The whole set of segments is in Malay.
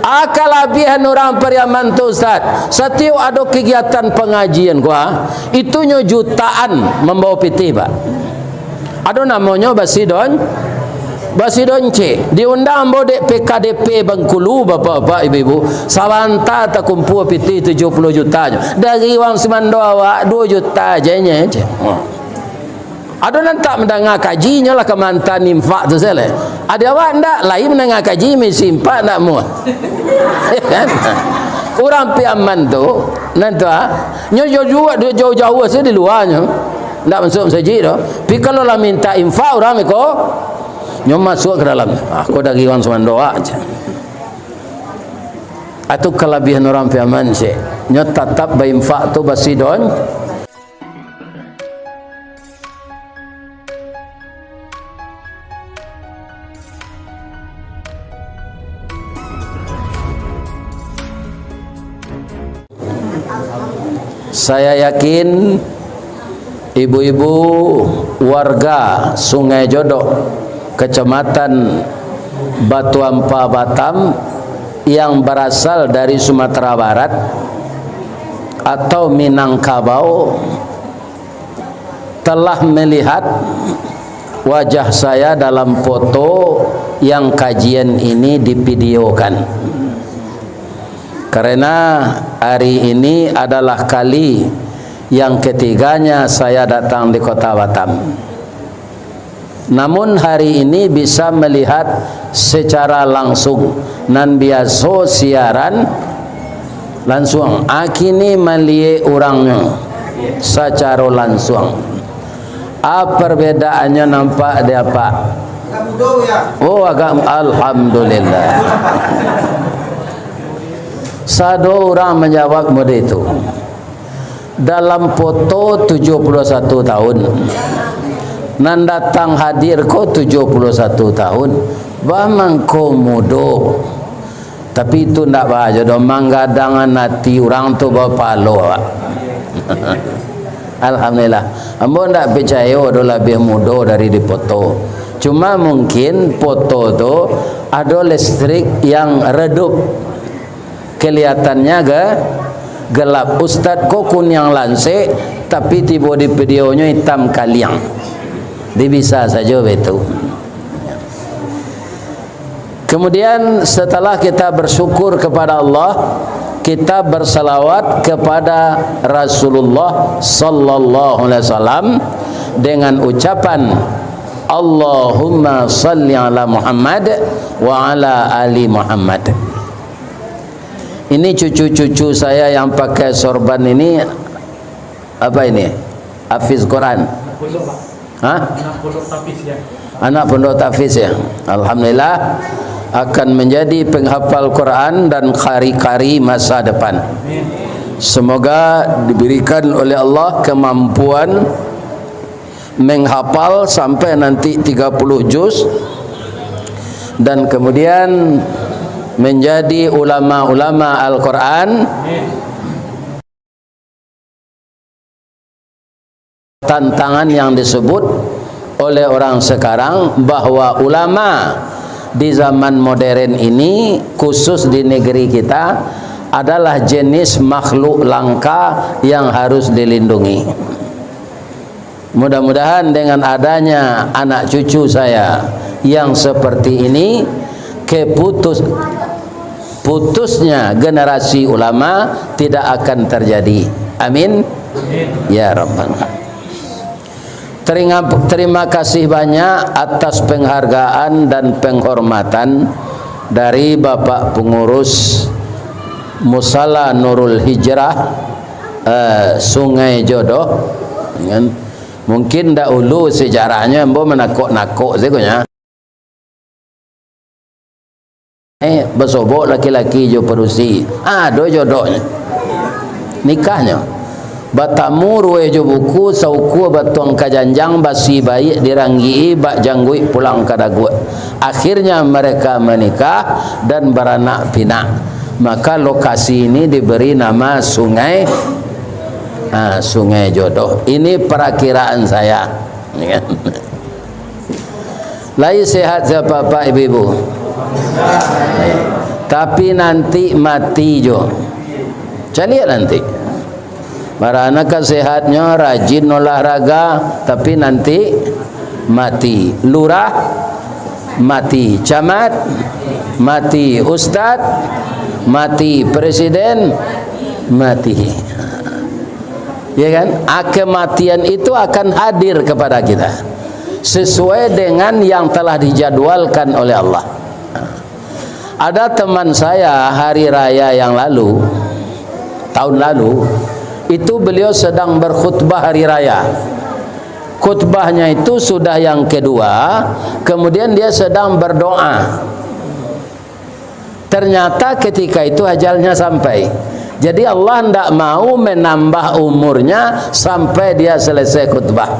Kelebihan orang Pariaman tu Ustaz, setiap ada kegiatan pengajian gua itunya jutaan membawa piti Pak. Ada namanya Basidon C. Diundang bodek PKDP Bengkulu bapak-bapak ibu-ibu. Sawanta tak kumpul piti 70 juta. Dari wang Semandoa 2 juta aja nya. Ada nanti mendengar kajinya lah ke mantan infak tu saya. Ada awak ndak lain mendengar kaji mesti infak nak mu. Orang Piaman tu nanti jauh-jauh saya di luarnya. Ndak masuk masjid tu. Tapi kalau lah minta infak orang iko nyo masuk ke dalam. Aku dari orang Semandoa aja. Itu kelebihan orang Piaman sih. Nyo tetap berinfak tu Basidon. Saya yakin ibu-ibu warga Sungai Jodoh, Kecamatan Batu Ampah Batam yang berasal dari Sumatera Barat atau Minangkabau telah melihat wajah saya dalam foto yang kajian ini divideokan. Karena hari ini adalah kali yang ketiganya saya datang di kota Batam. Namun hari ini bisa melihat secara langsung nan biasa siaran langsung. Akini melihat orangnya secara langsung. Perbedaannya nampak dia Pak? Oh agak alhamdulillah. Satu orang menjawab model itu. Dalam foto 71 tahun. Nan datang hadir ko 71 tahun. Bamang ko mudo. Tapi itu ndak bahaja do manggadangan hati orang tu bapalo. Alhamdulillah. Ambo ndak percaya do lebih muda dari di foto. Cuma mungkin foto tu ada listrik yang redup. Kelihatannya gelap. Ustaz kokun yang lansik tapi tiba di videonya hitam kaliang. Dia bisa saja betul. Kemudian setelah kita bersyukur kepada Allah, kita bersalawat kepada Rasulullah sallallahu alaihi wasallam dengan ucapan Allahumma salli ala Muhammad wa ala ali Muhammad. Ini cucu-cucu saya yang pakai sorban ini apa ini? Hafiz Quran. Hah? Anak pondok tahfiz ya. Alhamdulillah akan menjadi penghafal Quran dan qari-qari masa depan. Semoga diberikan oleh Allah kemampuan menghafal sampai nanti 30 juz dan kemudian menjadi ulama-ulama Al-Quran. Tantangan yang disebut oleh orang sekarang bahwa ulama di zaman modern ini khusus di negeri kita adalah jenis makhluk langka yang harus dilindungi. Mudah-mudahan dengan adanya anak cucu saya yang seperti ini, putusnya generasi ulama tidak akan terjadi. Amin. Ya Rabbal. Terima kasih banyak atas penghargaan dan penghormatan dari Bapak Pengurus Musala Nurul Hijrah Sungai Jodoh. Mungkin dahulu sejarahnya mbok menakut-nakut sebenarnya. Bersobok laki-laki jo perusi. Do jodohnya. Nikahnya. Batamu ruwe jo buku sauku batuang kajanjang basi bayi diranggi bak janggui pulang kadagu. Akhirnya mereka menikah dan beranak pinak. Maka lokasi ini diberi nama Sungai Sungai Jodoh. Ini perakiraan saya. Lagi sehat siapa Bapak Ibu-ibu? tapi nanti mati jo. Saya lihat nanti. Marana sehatnya, rajin olahraga, tapi nanti mati. Lurah mati, camat mati, ustad mati, presiden mati. Ya kan? Kematian itu akan hadir kepada kita sesuai dengan yang telah dijadwalkan oleh Allah. Ada teman saya hari raya yang lalu, tahun lalu, itu beliau sedang berkhutbah hari raya. Khutbahnya itu sudah yang kedua, kemudian dia sedang berdoa. Ternyata ketika itu ajalnya sampai. Jadi Allah tidak mau menambah umurnya sampai dia selesai khutbah.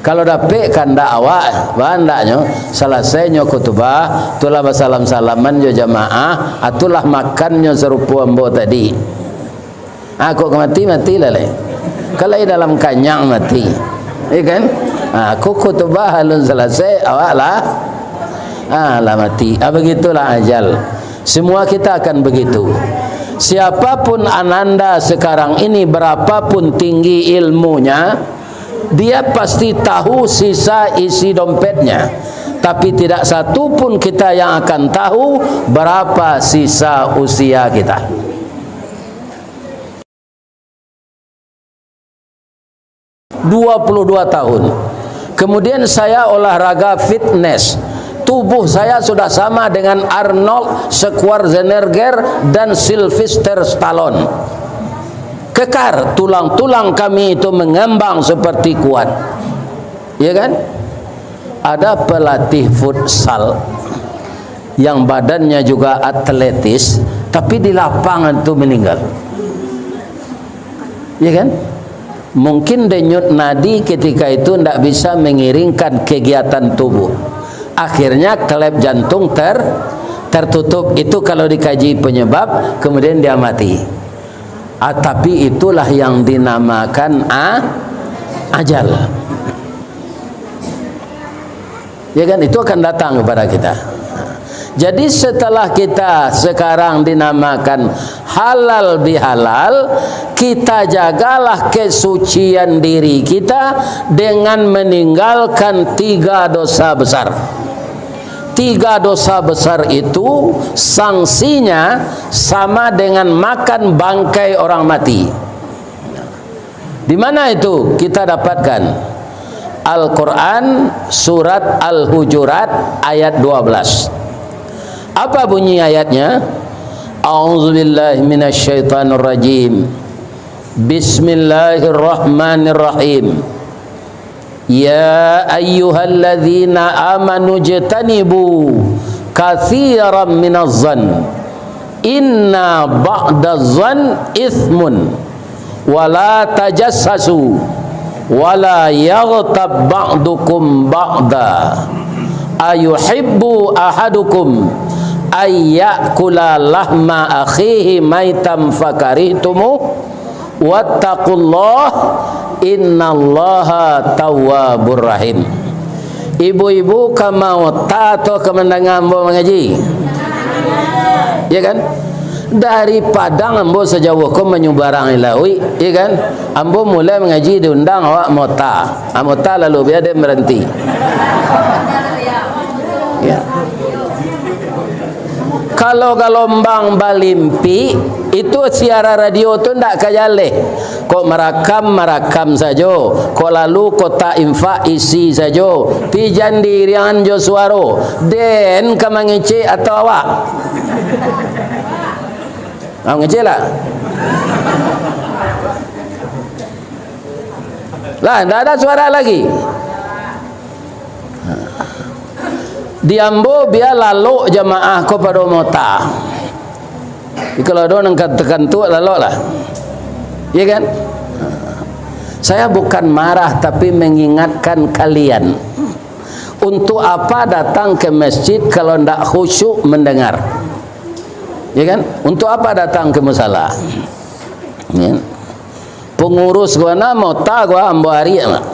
Kalau dapat kan dakwah, bandaknya selesainya khutbah, itulah salam-salaman jo jamaah, itulah makannya serupa ambo tadi. Aku mati lele. Kalau dalam kanyang mati, kan? Aku khutbah halun selesai, awaklah, lah mati. Begitulah ajal. Semua kita akan begitu. Siapapun ananda sekarang ini, berapapun tinggi ilmunya, dia pasti tahu sisa isi dompetnya. Tapi tidak satu pun kita yang akan tahu berapa sisa usia kita. 22 tahun. Kemudian saya olahraga fitness. Tubuh saya sudah sama dengan Arnold Schwarzenegger dan Sylvester Stallone. Kekar, tulang-tulang kami itu mengembang seperti kuat. Ya kan? Ada pelatih futsal yang badannya juga atletis, tapi di lapangan itu meninggal. Ya kan? Mungkin denyut nadi ketika itu tidak bisa mengiringkan kegiatan tubuh. Akhirnya klep jantung tertutup. Itu kalau dikaji penyebab, kemudian dia mati. Tapi itulah yang dinamakan ajal. Ya kan, itu akan datang kepada kita. Jadi setelah kita sekarang dinamakan halal bihalal, kita jagalah kesucian diri kita dengan meninggalkan 3 dosa besar. 3 dosa besar itu sanksinya sama dengan makan bangkai orang mati. Di mana itu kita dapatkan? Al-Quran surat Al-Hujurat ayat 12. Apa bunyi ayatnya? A'udzubillahi minasyaitonirrajim. Bismillahirrahmanirrahim. Ya ayyuhalladzina amanu jtanibu katsiran minadh-dhann inna ba'dadh-dhann itsmun wa la tajassasu wa la yaghtab ba'dukum ba'da ayuhibbu ahadukum ayyakula lahma akhihi maitam fakarihtumu wattaqullah innallaha tawwabur rahim. Ibu-ibu kamau tato kemendangan ambo mengaji, ya kan? Dari Padang ambo sejauh ko menyubarang ilawi, ya kan? Ambo mulai mengaji diundang awak mota, mota lalu biar dia berhenti. Ya. Kalau gelombang balimpi itu siaran radio tu ndak kajale. Kok merakam saja. Kok lalu kota infak isi saja. Pijan dirian jo suaro. Den kamangece atau awak? Ngece lah. Lah, ndak ada suara lagi. Di Ambo biar lalu jamaah ko pada mota. Kalau ada orang katakan tu lalu lah, ya kan? Saya bukan marah tapi mengingatkan kalian. Untuk apa datang ke masjid kalau tidak khusyuk mendengar? Ya kan? Untuk apa datang ke musala? Ya. Pengurus gua na mota gua Ambo hari mah.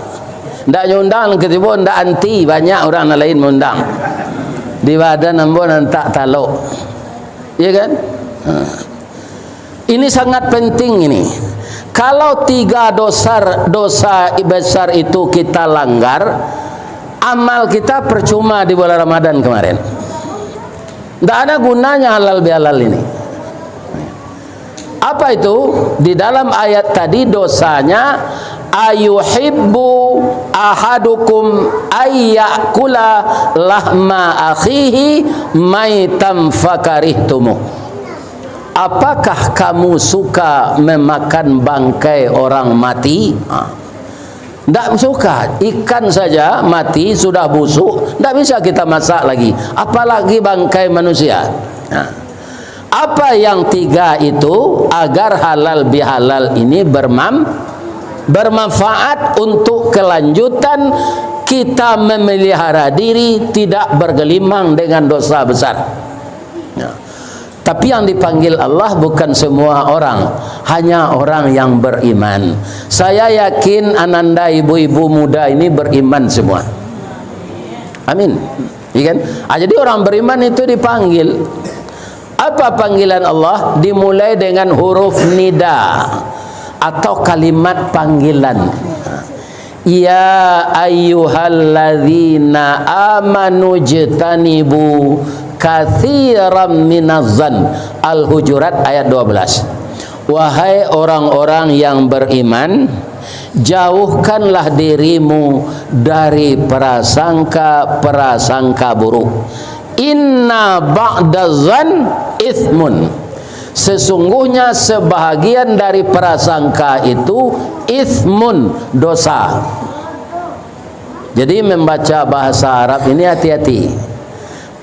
Ndak nyundang ketiba ndak anti, banyak orang lain mengundang. Di badan ambo tak taluk. ya kan? Ini sangat penting ini. Kalau 3 dosa besar itu kita langgar, amal kita percuma di bulan Ramadan kemarin. Tidak ada gunanya halal bihalal ini. Apa itu? Di dalam ayat tadi dosanya, ayuhibbu ahadukum ayyakula lahma akhihi maitam fakarihtumu. Apakah kamu suka memakan bangkai orang mati? Tidak suka. Ikan saja mati sudah busuk, tidak bisa kita masak lagi, apalagi bangkai manusia. Apa yang 3 itu agar halal bihalal ini bermanfaat untuk kelanjutan kita memelihara diri tidak bergelimang dengan dosa besar. Tapi yang dipanggil Allah bukan semua orang, hanya orang yang beriman. Saya yakin ananda ibu-ibu muda ini beriman semua. Amin. Ya kan? Jadi orang beriman itu dipanggil. Apa panggilan Allah? Dimulai dengan huruf nida atau kalimat panggilan. Ya ayyuhalladzina amanu jtanibu katsiran minaz-zan. Al-Hujurat ayat 12. Wahai orang-orang yang beriman, jauhkanlah dirimu dari prasangka-prasangka buruk. Inna ba'daz-zan itsmun. Sesungguhnya sebahagian dari prasangka itu itsmun, dosa. Jadi membaca bahasa Arab ini hati-hati.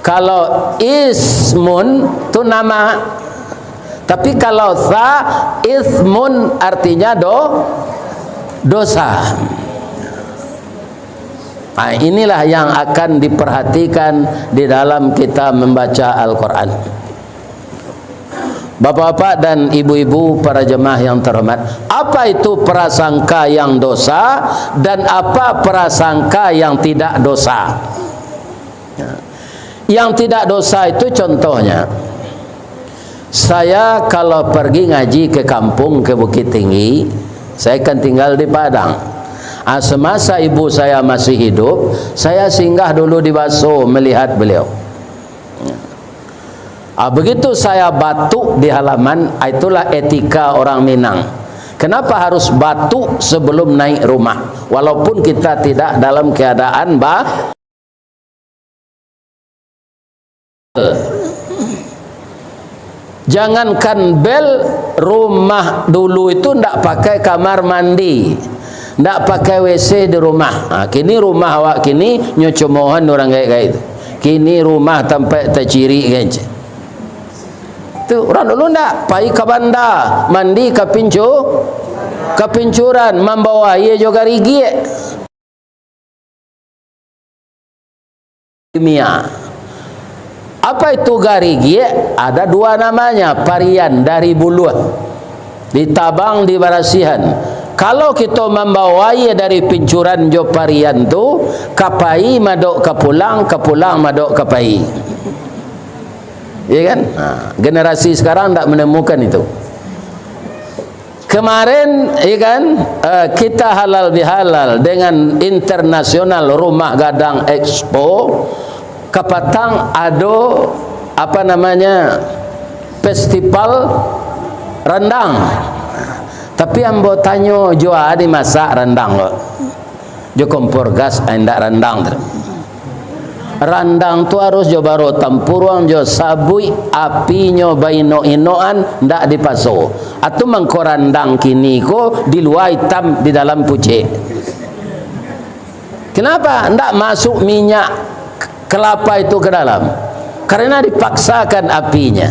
Kalau ismun itu nama, tapi kalau sa ismun artinya dosa. Nah, inilah yang akan diperhatikan di dalam kita membaca Al-Quran. Bapak-bapak dan ibu-ibu para jemaah yang terhormat, apa itu prasangka yang dosa dan apa prasangka yang tidak dosa? Yang tidak dosa itu contohnya, saya kalau pergi ngaji ke kampung, ke Bukit Tinggi, saya kan tinggal di Padang. Semasa ibu saya masih hidup, saya singgah dulu di Baso melihat beliau. Begitu saya batuk di halaman, itulah etika orang Minang. Kenapa harus batuk sebelum naik rumah? Walaupun kita tidak dalam keadaan jangankan bel, rumah dulu itu tidak pakai kamar mandi, tidak pakai WC di rumah. Kini rumah awak kini nyocomohan orang kayak itu. Kini rumah sampai terciri aja. Itu orang dulu tidak pai ke banda, mandi ke pincuran, membawa ia juga rigi. Apa itu garigi? Ada 2 namanya, parian dari bulu, ditabang di barasihan. Kalau kita membawa ia dari pincuran jo parian tu, kapai madok kepulang madok kapai. Ya kan? Generasi sekarang tak menemukan itu. Kemarin, ya kan, kita halal bihalal dengan internasional Rumah Gadang Expo. Kapatang ada apa namanya, festival rendang. Tapi ambo tanyo jo adi masak rendang lo. Jo kompor gas anda rendang. Rendang tu harus jo baro tampuruang jo sabui apinya baino inoan ndak dipaso. Atau mangko rendang kini ko di luar hitam di dalam pucuk. Kenapa ndak masuk minyak kelapa itu ke dalam? Karena dipaksakan apinya.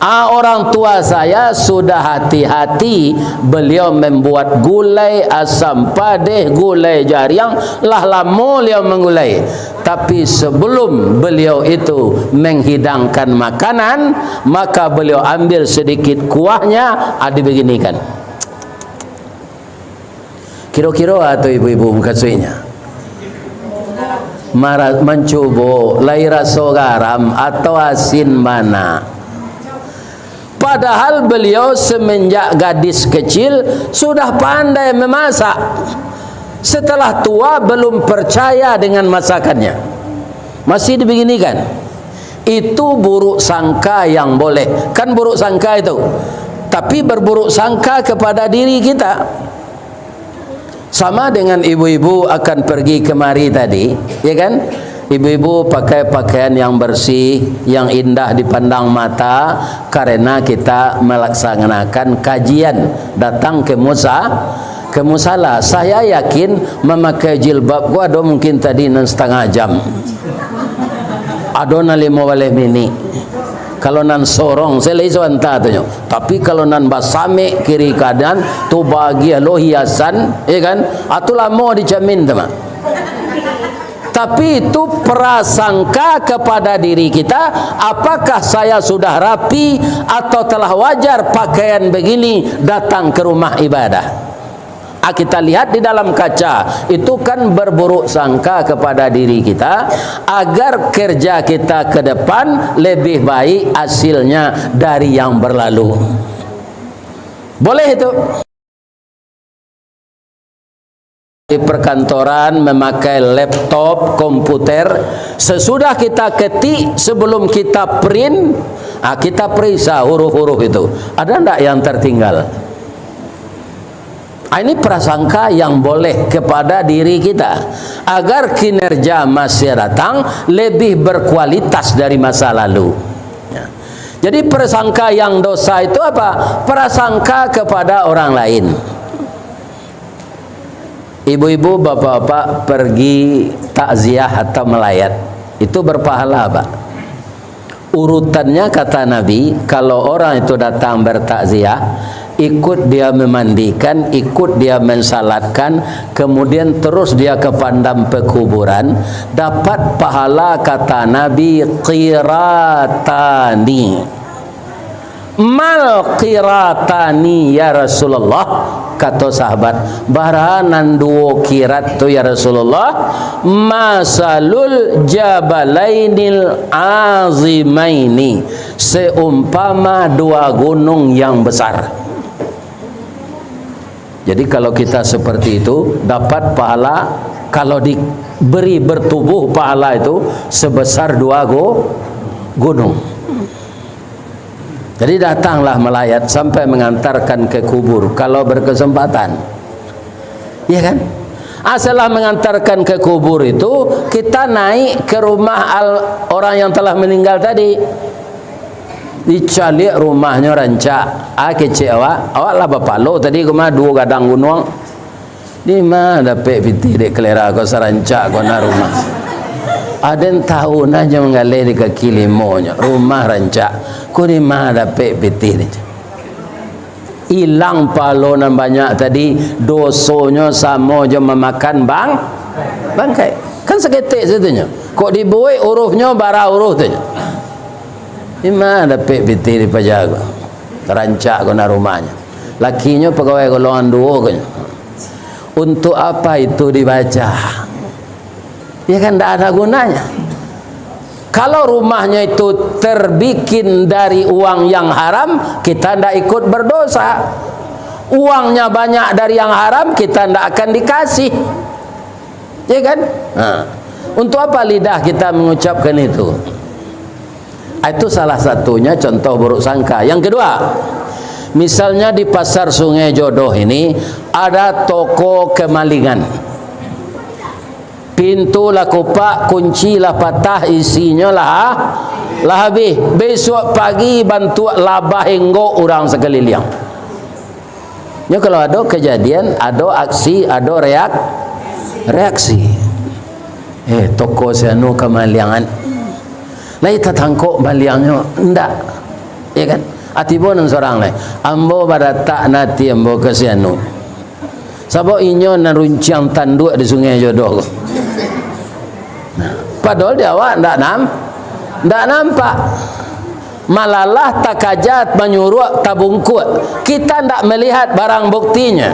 Orang tua saya sudah hati-hati, beliau membuat gulai asam padeh, gulai jariang, lah lama beliau menggulai. Tapi sebelum beliau itu menghidangkan makanan, maka beliau ambil sedikit kuahnya, dibeginikan. Kira-kira atau ibu-ibu muka suinya. mencubo lai rasa garam atau asin mana. Padahal beliau semenjak gadis kecil sudah pandai memasak. Setelah tua belum percaya dengan masakannya, masih dibeginikan. Itu buruk sangka yang boleh. Kan buruk sangka itu, tapi berburuk sangka kepada diri kita. Sama dengan ibu-ibu akan pergi kemari tadi, ya kan? Ibu-ibu pakai pakaian yang bersih, yang indah dipandang mata, karena kita melaksanakan kajian, datang ke musala. Saya yakin memakai jilbab gua ada mungkin tadi 6,5 jam. Ada na 5 mini. Kalau nan sorong saya iso anta tu. Tapi kalau nan basame kiri kanan tu bahagia lo hiasan, ya kan? Atu lama dijamin teman. Tapi itu prasangka kepada diri kita, apakah saya sudah rapi atau telah wajar pakaian begini datang ke rumah ibadah. Kita lihat di dalam kaca, itu kan berburuk sangka kepada diri kita, agar kerja kita ke depan lebih baik hasilnya dari yang berlalu. Boleh itu? Di perkantoran memakai laptop, komputer, sesudah kita ketik, sebelum kita print, kita periksa huruf-huruf itu ada tidak yang tertinggal. Ini prasangka yang boleh kepada diri kita, agar kinerja masa datang lebih berkualitas dari masa lalu. Jadi prasangka yang dosa itu apa? Prasangka kepada orang lain. Ibu-ibu, bapak-bapak pergi takziah atau melayat, itu berpahala Pak. Urutannya kata Nabi, kalau orang itu datang bertakziah, ikut dia memandikan, ikut dia mensalatkan, kemudian terus dia ke pandang pekuburan, dapat pahala kata Nabi qiratani. Mal qiratani ya Rasulullah, kata sahabat, barahanan duo kirat tu ya Rasulullah, masalul jabalainil azimaini, seumpama dua gunung yang besar. Jadi kalau kita seperti itu dapat pahala, kalau diberi bertubuh pahala itu sebesar dua gunung. Jadi datanglah melayat sampai mengantarkan ke kubur kalau berkesempatan, ya kan? Setelah mengantarkan ke kubur itu, kita naik ke rumah orang yang telah meninggal tadi. Dicari rumahnya rancak. Kecil awak lah bapak lo tadi kemana 2 gadang gunung. Di mana dapat piti dek kelera kau sarancak kau na rumah. Ada yang tahu aja mengalir di kaki limonya rumah rancak. Kau di mana dapat piti ni? Hilang palonan banyak tadi, dosonya sama je memakan bangkai. Kan seketik situnya. Kok dibuat hurufnya bara huruf tu. Di mana dapat piti di pajaga? Rancak kau na rumahnya. Lakinya pegawai golongan 2 kan. Untuk apa itu dibaca? Ya kan tidak ada gunanya. Kalau rumahnya itu terbikin dari uang yang haram, kita tidak ikut berdosa. Uangnya banyak dari yang haram, kita tidak akan dikasih, ya kan? Untuk apa lidah kita mengucapkan itu? Itu salah satunya contoh buruk sangka. Yang kedua, misalnya di pasar Sungai Jodoh ini ada toko kemalingan. Pintu lah kopak, kunci lah patah, isinya lah habis. Besok pagi bantu labah hinggo orang sekeliling. Ya, kalau ada kejadian, ada aksi, ada reaksi. Toko sianu kemalingan. Lai tatangkok maliangnya ndak, ya kan? Atibo nang seorang lai. Ambo pada tak nati ambo ke sianu. Sabo inyo naruncang tanduk di Sungai Jodoh. Padahal dia awak ndak nampak. Malalah takajat menyuruh tabungkut. Kita ndak melihat barang buktinya.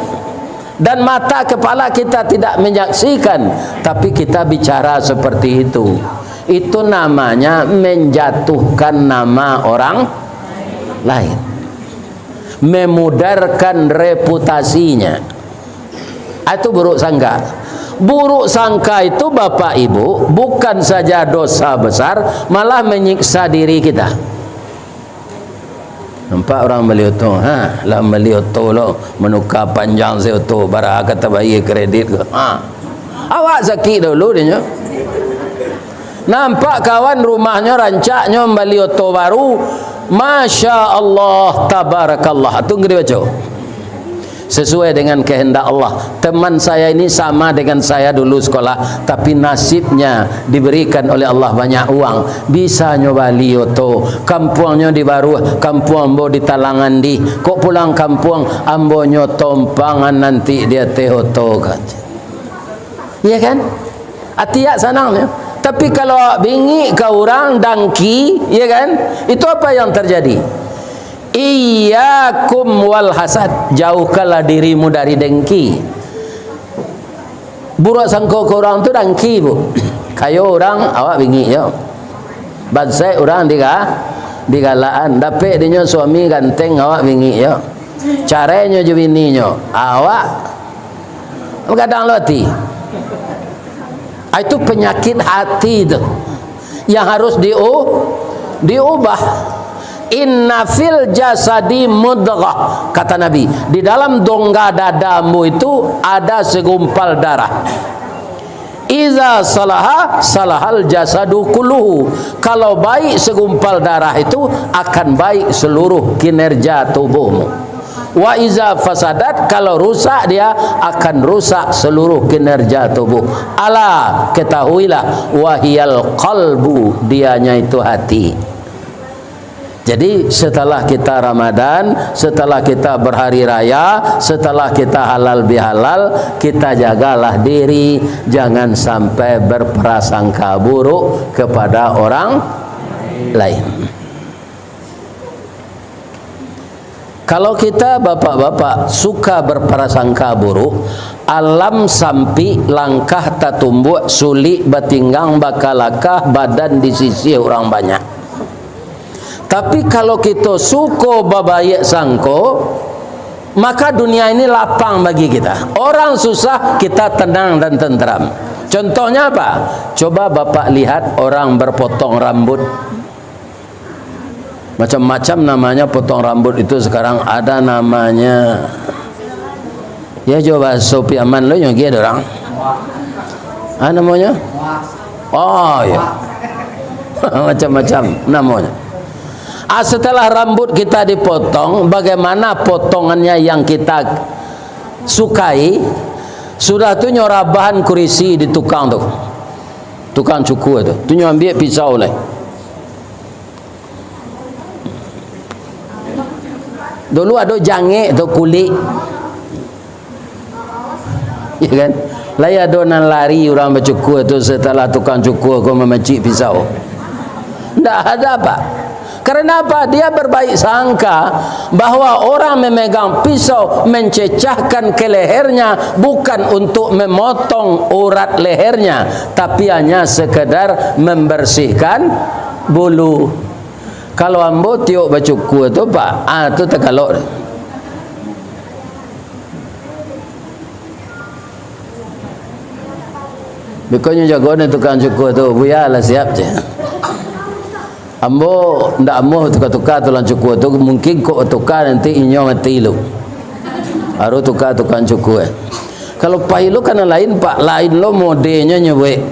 dan mata kepala kita tidak menyaksikan, tapi kita bicara seperti itu. Itu namanya menjatuhkan nama orang lain, memudarkan reputasinya. Itu buruk sangka. Buruk sangka itu Bapak Ibu bukan saja dosa besar, malah menyiksa diri kita. Nampak orang beli auto, lah beli auto lo menukar panjang saya auto, barang kata bagi kredit ke. Awak sakit dulu dia. Nampak kawan rumahnya rancaknya beli auto baru, Masya Allah, tabarakallah. Tunggu dibaca. Sesuai dengan kehendak Allah. Teman saya ini sama dengan saya dulu sekolah, tapi nasibnya diberikan oleh Allah banyak uang, bisa nyoba lioto. Kampungnya di Baru, kampung ambo di Talangan di. Kok pulang kampung ambo nyotompangan nanti dia tehoto kan. Iya kan? Atiak sanangnya. Tapi kalau bingi ke orang dangki, ya kan? Itu apa yang terjadi? Iyyakum wal hasad, jauhkanlah dirimu dari dengki. Buruk sangka ke orang tu dengki, Bu. Kayo orang awak bingi yo. Bansai orang digalaan, dapet dia suami ganteng awak bingi yo. Caranya je bininya, awak kadang loti. Itu penyakit hati tu yang harus diubah. Inna fil jasadi mudghah, kata Nabi, di dalam dongga dadamu itu ada segumpal darah. Iza salaha salahal jasadu kulluhu. Kalau baik segumpal darah itu akan baik seluruh kinerja tubuhmu. Wa iza fasadat, kalau rusak dia akan rusak seluruh kinerja tubuh. Ala, ketahuilah, wahiyal qalbu, dianya itu hati. Jadi setelah kita Ramadan, setelah kita berhari raya, setelah kita halal bihalal, kita jagalah diri, jangan sampai berprasangka buruk kepada orang lain. Kalau kita bapak-bapak suka berprasangka buruk, alam sampai langkah tatumbuh, sulit batinggang bakalakah badan di sisi orang banyak. Tapi kalau kita suko babayek sangko, maka dunia ini lapang bagi kita. Orang susah, kita tenang dan tenteram. Contohnya apa? Coba bapak lihat orang berpotong rambut. Macam-macam namanya potong rambut itu sekarang ada namanya. Ya coba Sopi Aman lo yang dia orang. Namanya? Oh ya. Macam-macam namanya. Setelah rambut kita dipotong, bagaimana potongannya yang kita sukai? Sudah tu nyorabahan kurisi di tukang tu, tukang cukur tu, tu ambil pisau lah. Dulu ada jange tu kulit, ya kan? Lai ada nan lari orang bercukur tu setelah tukang cukur kau memecik pisau. Tak ada apa. Karena apa? Dia berbaik sangka bahwa orang memegang pisau mencecahkan ke lehernya bukan untuk memotong urat lehernya, tapi hanya sekedar membersihkan bulu. Kalau ambo tiuk bercukur tu pak, tu terkalok. Bukannya jago ni tukang cukur tu, buyalah siap je. Ambo ndak ambo tukar-tukar tulang cukur tu, mungkin kok tukar nanti inyo mati lu. Baru tukar tukang cukur. Kalau pai lu kan lain pak, lain lo modelnya nyewek.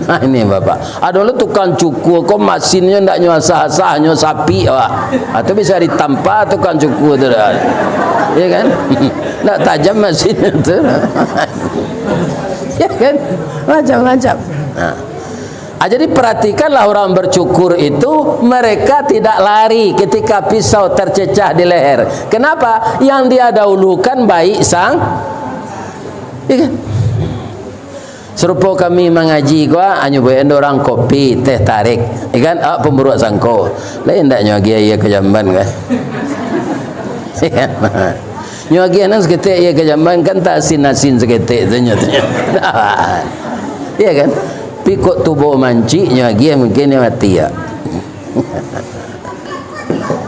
Nah ini bapak. Ada lu tukang cukur kok mesinnya ndak nyo asah-asah nyo sapi wah. Atau bisa ditampa tukang cukur tu dah. Ya kan? Ndak tajam mesinnya tu. Ya kan? Macam-macam. Nah. Jadi perhatikanlah orang bercukur itu, mereka tidak lari ketika pisau tercecah di leher. Kenapa? Yang dia dahulukan baik sang. Ya kan? Serupa kami mengaji gua, hanya boleh orang kopi, teh tarik. Ya kan? Pemburuk sangko. Lain tak nyogi ya ke jamban kan? Nyo lagi anak seketik ya kejaman kan tak asin-asin seketik tu nyo. Iya kan? Pikuk tubuh manci nyo lagi mungkin dia mati ya.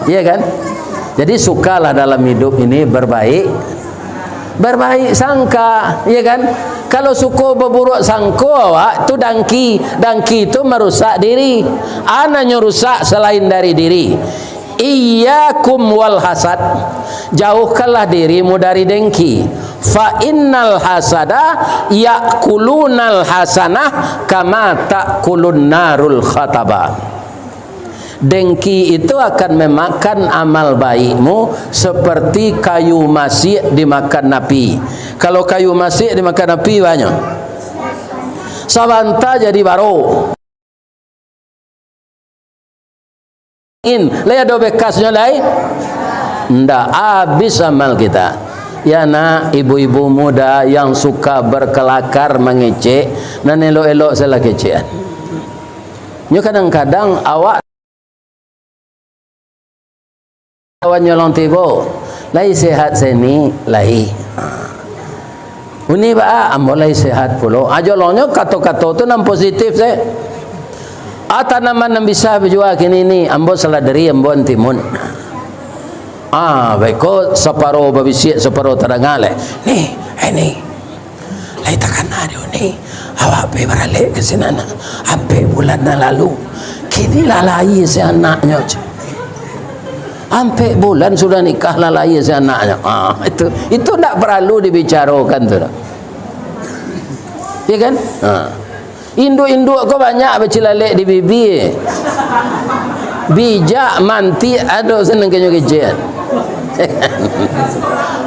Iya kan? Jadi sukalah dalam hidup ini berbaik sangka, iya kan? Kalau suka berburuk sangka awak tu dangki itu merusak diri. Anaknya rusak selain dari diri. Iyyakum wal hasad, jauhkanlah dirimu dari dengki. Fa innal hasada yakulunal hasanah kama takulun narul khataba. Dengki itu akan memakan amal baikmu seperti kayu masih dimakan api. Kalau kayu masih dimakan api banyak, sabanta jadi baru. Laya do bekasnya lai ndak habis amal kita. Ya nak, ibu-ibu muda yang suka berkelakar mengecek dan elok-elok salah kecean. Nyo kadang-kadang awak kawan nyolong tibo lai sehat seni lai uni ba ambo lai sehat pulo ajolonyo kato-kato tu nam positif se tanaman yang bisa berjual kini ni ambo saladari ambo antimun baiko separuh babisiak separuh terangale ni ini lai takkan ada ni awak pe beralik ke sini sampai bulan lalu kini lalai si anaknya sampai bulan sudah nikah lalai si anaknya. Itu tak perlu dibicarakan tu. Ya kan? Induk-induk kau banyak bercilalek di bibi. Bijak manti ada seneng kenyo-kenyo.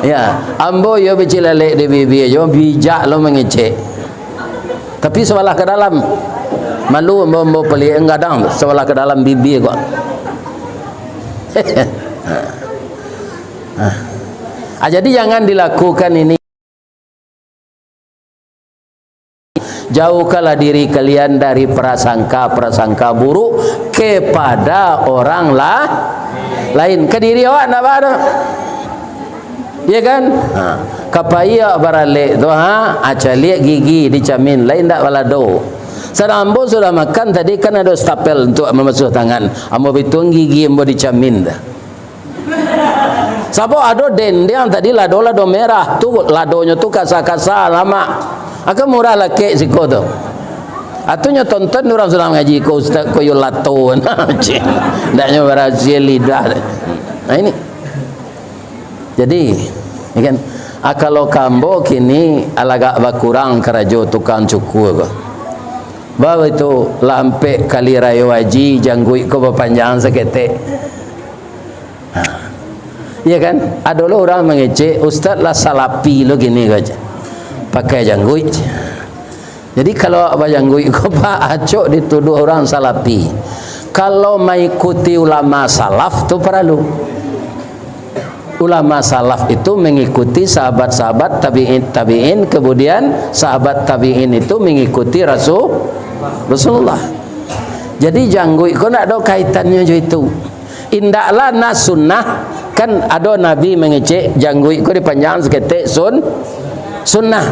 Ya, ambo yo bercilalek di bibi yo bijak lo mengecek. Tapi sebelah ke dalam malu ambo pelik engadang sebelah ke dalam bibi kok. Jadi jangan dilakukan ini. Jauhkanlah diri kalian dari prasangka buruk kepada orang lain. Ke diri awak nak ada, ya kan? Kapaya baralik tu acaliak gigi dicamin lain tak balado. Sedang ambo sudah makan tadi kan ada stapel untuk membasuh tangan. Ambo bitung gigi ambo dicamin dah. Sabo ada dendeng tadi lado merah tu ladonya tu kasa-kasa lama. Akan murah lah kek siko tu. Atunya tonton orang sudah ngaji ko ustaz ko yo lato. Ndaknya berhasil lidah. Nah ini. Jadi, kan kalau kambo kini alagak bakurang kerajo tukang cukur ko. Bawa itu lampe kali raya waji janggui ko berpanjang seketek. Iya kan? Ada lo orang mengecek ustaz lah salapi lo gini aja. Pakai janggui. Jadi kalau apa janggui ko pak acok dituduh orang salapi. Kalau mengikuti ulama salaf tu perlu. Ulama salaf itu mengikuti sahabat-sahabat tabi'in, kemudian sahabat tabi'in itu mengikuti Rasulullah. Jadi janggui ko nak ada kaitannya jo itu. Indaklah nas sunnah kan ada nabi mengecek janggui ko dipanjang seketek sunnah.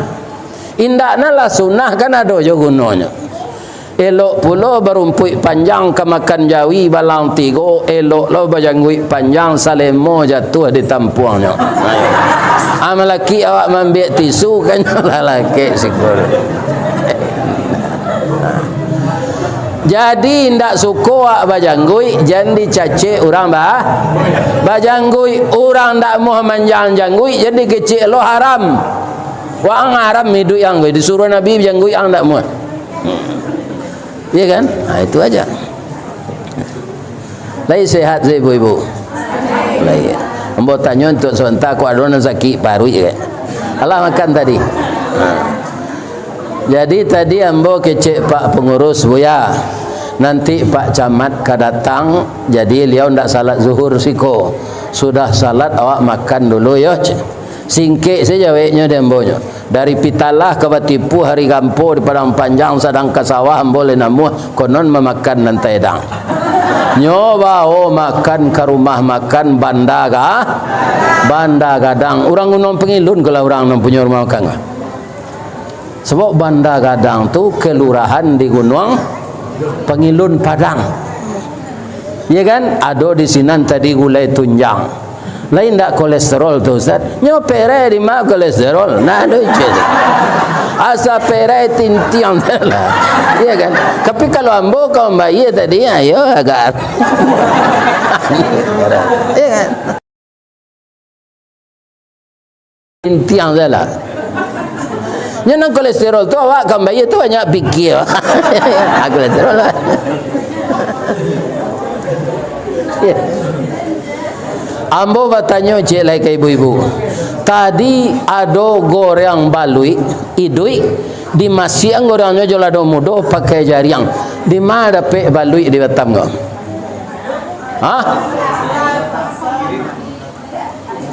Indakna lah sunnah kan ada jo gunanya. Elok pula berumpui panjang ke makan jawi balang tigo, elok lo berjanggui panjang salemo jatuh di tampuangnya. Amalaki awak ambil tisu kan lalaki sikor. Jadi ndak suka awak berjanggui jangan dicaci orang berjanggui orang ndak mau manjang janggui jadi kecil lo haram. Wang haram hidup yang disuruh Nabi janggui yang ndak mau. Iya kan? Nah itu aja. Lai sehat saya ibu-ibu. Lai. Ambo tanya untuk sebentar ku ada orang sakit paru je. Alah makan tadi. Jadi tadi ambo kecek Pak pengurus buya. Nanti Pak Camat datang, jadi beliau ndak salat zuhur siko. Sudah salat awak makan dulu ya. Singkik saja weknya dan ambonya. dari pitalah ke batipu hari gampo di padang panjang sedang ke sawah boleh namuh konon memakan nanti dang nyoba makan ke rumah makan banda gadang orang unong pengilun kalau orang punya rumah makan sebab banda gadang tu kelurahan di Gunung Pengilun Padang ya kan ada di sini tadi gulai tunjang lain tak kolesterol tu Ustaz nyo pere di mak kolesterol nah ada je asa pere tintiang lah iya kan tapi kalau ambo kau bayi tadi ayo agak iya kan tintiang lah nyo nang kolesterol tu awak kau bayi tu banyak pikir kolesterol lah yeah. Ambo bertanya cik lai ke ibu-ibu. Tadi ada goreng balui, idui di masiang gorengnya jola do mudo pakai jariang. Di mana dapat balui di Batam kau? Hah?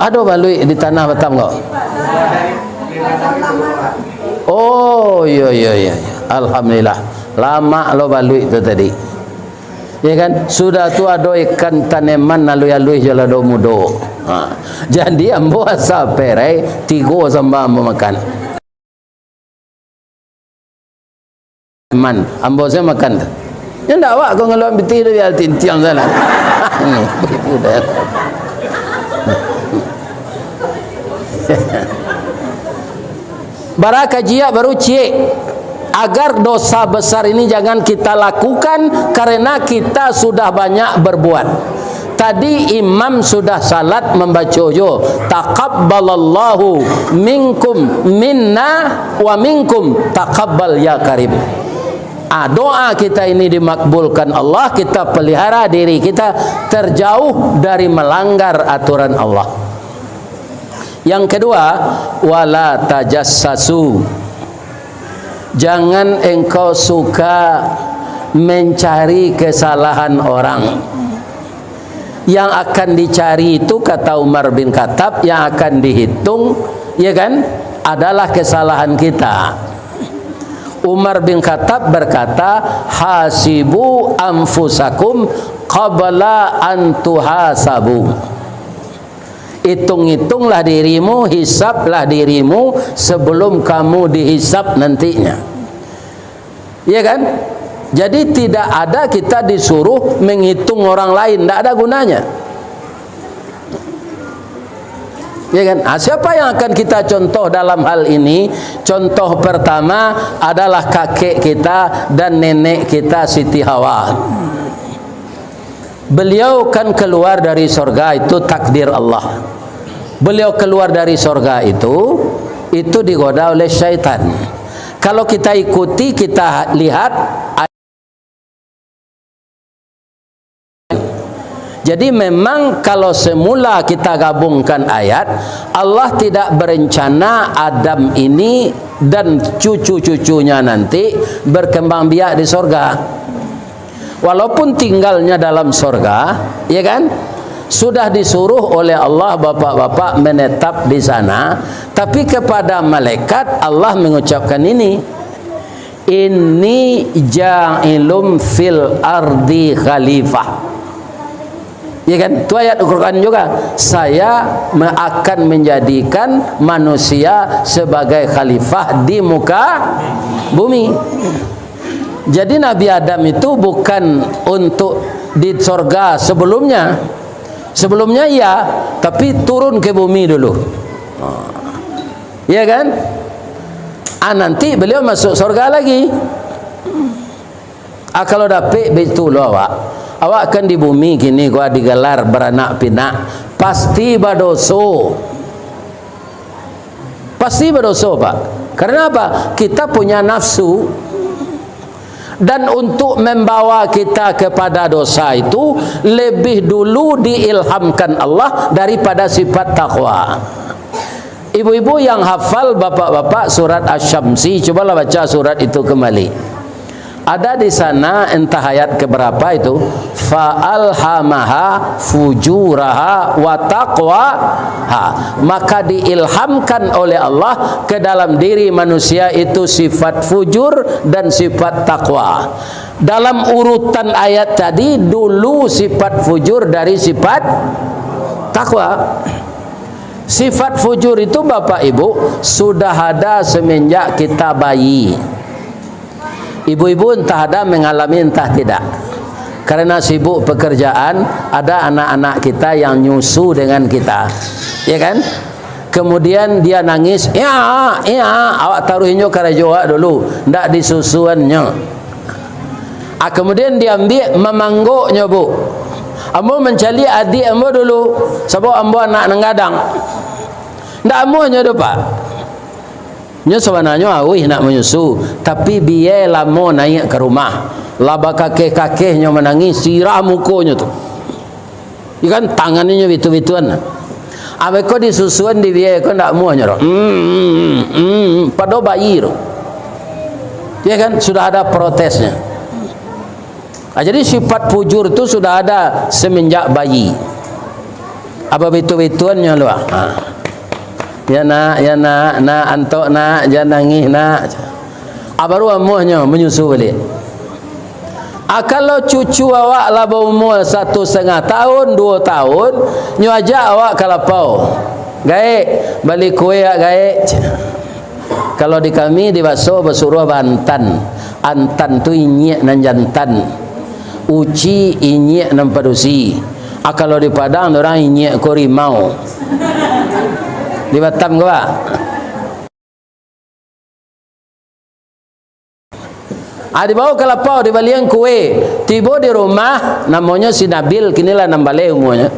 Ada balui di tanah Batam kau? Oh, iya. Alhamdulillah. Lama lo balui itu tadi. Ya kan sudah tu ada ikan taneman alui-alui jala do mudo jadi ambo asa perai tigo samba ambo makan man ambo saya makan ya ndak awak kau ngeluar biti tu biar tintiang sana baraka jia baru cik agar dosa besar ini jangan kita lakukan karena kita sudah banyak berbuat. Tadi imam sudah salat membaca yo taqabbalallahu minkum minna wa minkum taqabbal ya karim. Doa kita ini dimakbulkan Allah, kita pelihara diri kita terjauh dari melanggar aturan Allah. Yang kedua, wala tajassasu. Jangan engkau suka mencari kesalahan orang. Yang akan dicari itu kata Umar bin Khattab, yang akan dihitung ya kan adalah kesalahan kita. Umar bin Khattab berkata, hasibu anfusakum qabla an tuhasabu. Hitung-hitunglah dirimu, hisablah dirimu sebelum kamu dihisab nantinya. Ya kan? Jadi tidak ada kita disuruh menghitung orang lain, tidak ada gunanya. Ya kan? Siapa yang akan kita contoh dalam hal ini? Contoh pertama adalah kakek kita dan nenek kita Siti Hawa. Beliau kan keluar dari surga, itu takdir Allah. Beliau keluar dari surga itu digoda oleh syaitan. Kalau kita ikuti, kita lihat. Jadi memang kalau semula kita gabungkan ayat, Allah tidak berencana Adam ini dan cucu-cucunya nanti berkembang biak di surga. Walaupun tinggalnya dalam surga, ya kan? Sudah disuruh oleh Allah bapak-bapak menetap di sana, tapi kepada malaikat Allah mengucapkan ini, inni ja'ilum fil ardi khalifah. Ya kan? Itu ayat Al-Quran juga. Saya akan menjadikan manusia sebagai khalifah di muka bumi. Jadi Nabi Adam itu bukan untuk di surga sebelumnya. Sebelumnya iya, tapi turun ke bumi dulu. Ya kan? Nanti beliau masuk surga lagi. Kalau dapat betul awak kan di bumi gini gua digelar beranak pinak, pasti badoso. Pasti badoso, Pak. Karena apa? Kita punya nafsu. Dan untuk membawa kita kepada dosa itu lebih dulu diilhamkan Allah daripada sifat takwa. Ibu-ibu yang hafal, bapak-bapak, surat Asy-Syamsi, cobalah baca surat itu kembali. Ada di sana entah ayat keberapa itu, fa'alhamaha fujuraha wa taqwaha, maka diilhamkan oleh Allah ke dalam diri manusia itu sifat fujur dan sifat takwa. Dalam urutan ayat tadi, dulu sifat fujur dari sifat takwa. Sifat fujur itu Bapak Ibu sudah ada semenjak kita bayi. Ibu-ibu entah ada mengalami entah tidak, karena sibuk pekerjaan. Ada anak-anak kita yang nyusu dengan kita, ya kan? Kemudian dia nangis, ya, awak taruhinnya karajoa dulu, ndak disusuannya. Kemudian dia ambil memangguknya, bu. Ambo mencari adik ambo dulu, sebab ambo anak nenggadang. Ndak amonya do pak. Nya sebenarnya awih nak menyusu, tapi biar lama naik ke rumah, laba kakek-kakeknya menangis, sirah mukonya tu. Ikan tangannya bitu-bituan. Abeko disusuan di biar ko ndak amonya do. Pada bayi do. Ya kan sudah ada protesnya. Jadi sifat fujur itu sudah ada semenjak bayi. Apa bitu-bituannya lu? Ya nak, antok nak, jangan nangis nak. Baru amuhnya menyusu balik. Kalau cucu awak lah berumur 1,5 tahun, 2 tahun, nyu ajak awak kalapau. Gaek, balik kue gaek. Kalau di kami di Baso bersuruh bantan. Antan tu inyek nan jantan. Uci inyek nan padusi. Kalau di Padang orang inyek korimau. Di Batam ke pak? Dibawa kelapau, dibalian kue. Tiba di rumah, namanya si Nabil, kinilah nambale umurnya.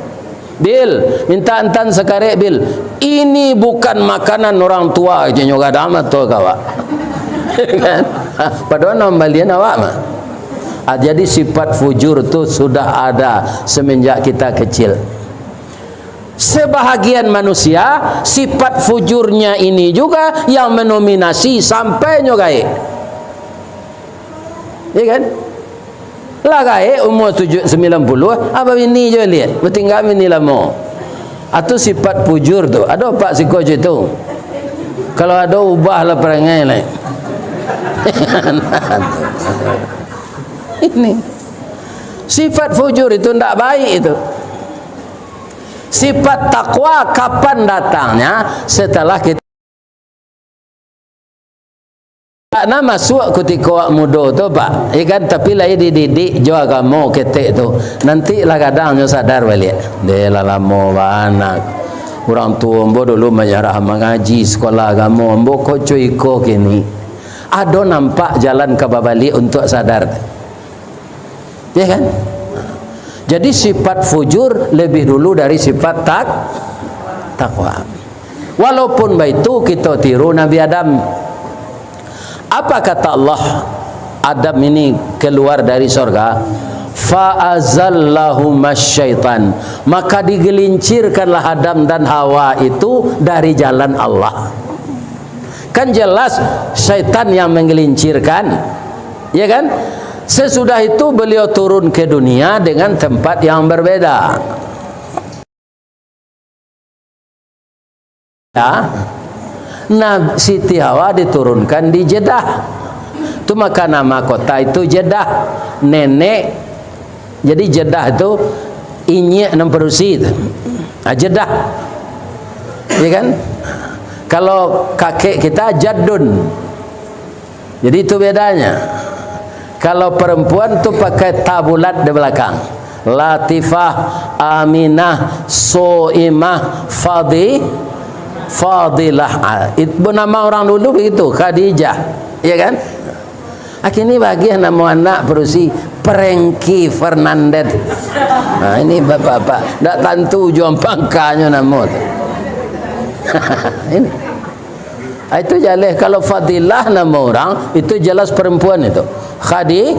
Bil, minta antan sekarek Bil. Ini bukan makanan orang tua, jenyoga damat tu kawak. Kan? Padahal nambalian awak mah. Jadi sifat fujur itu sudah ada semenjak kita kecil. Sebahagian manusia sifat fujurnya ini juga yang mendominasi sampai nyogai. Ya kan? Lah gae umur 90, apa ini je lihat, bertinggal ini lama. Atau sifat fujur tu. Ada pak psikojo itu. Kalau ada ubahlah perangai lain. Ini sifat fujur itu tidak baik itu. Sifat takwa kapan datangnya? Setelah kita nak masuk ketika muda tu pak, ikan tapi lagi dididik jauh agama ketek tu, nanti lah kadangnya sadar balik. Dia lah lama anak orang tua ambo dulu menjarah mengaji sekolah agama, ambo koco iko kini. Ada nampak jalan ke balik untuk sadar. Ya kan? Jadi sifat fujur lebih dulu dari sifat takwa. Walaupun begitu kita tiru Nabi Adam. Apa kata Allah? Adam ini keluar dari surga. Fa'azallahumasyaitan, maka digelincirkanlah Adam dan Hawa itu dari jalan Allah. Kan jelas syaitan yang menggelincirkan, ya kan? Sesudah itu beliau turun ke dunia dengan tempat yang berbeda. Ya. Nah, Siti Hawa diturunkan di Jeddah. Itu maka nama kota itu Jeddah. Nenek. Jadi Jeddah itu inyek nemperusi itu. Jeddah. Ya kan? Kalau kakek kita Jaddun. Jadi itu bedanya. Kalau perempuan tu pakai tabulat di belakang. Latifah, Aminah, Soimah, Fadilah. Itu nama orang dulu begitu, Khadijah. Ya kan? Ini bagian nama anak berusi Prengki Fernandez. Nah, ini bapak-bapak. Tak tentu jual pangkanya nama tu. Ini. Itu jelas. Kalau Fadilah nama orang, itu jelas perempuan itu. Khadi,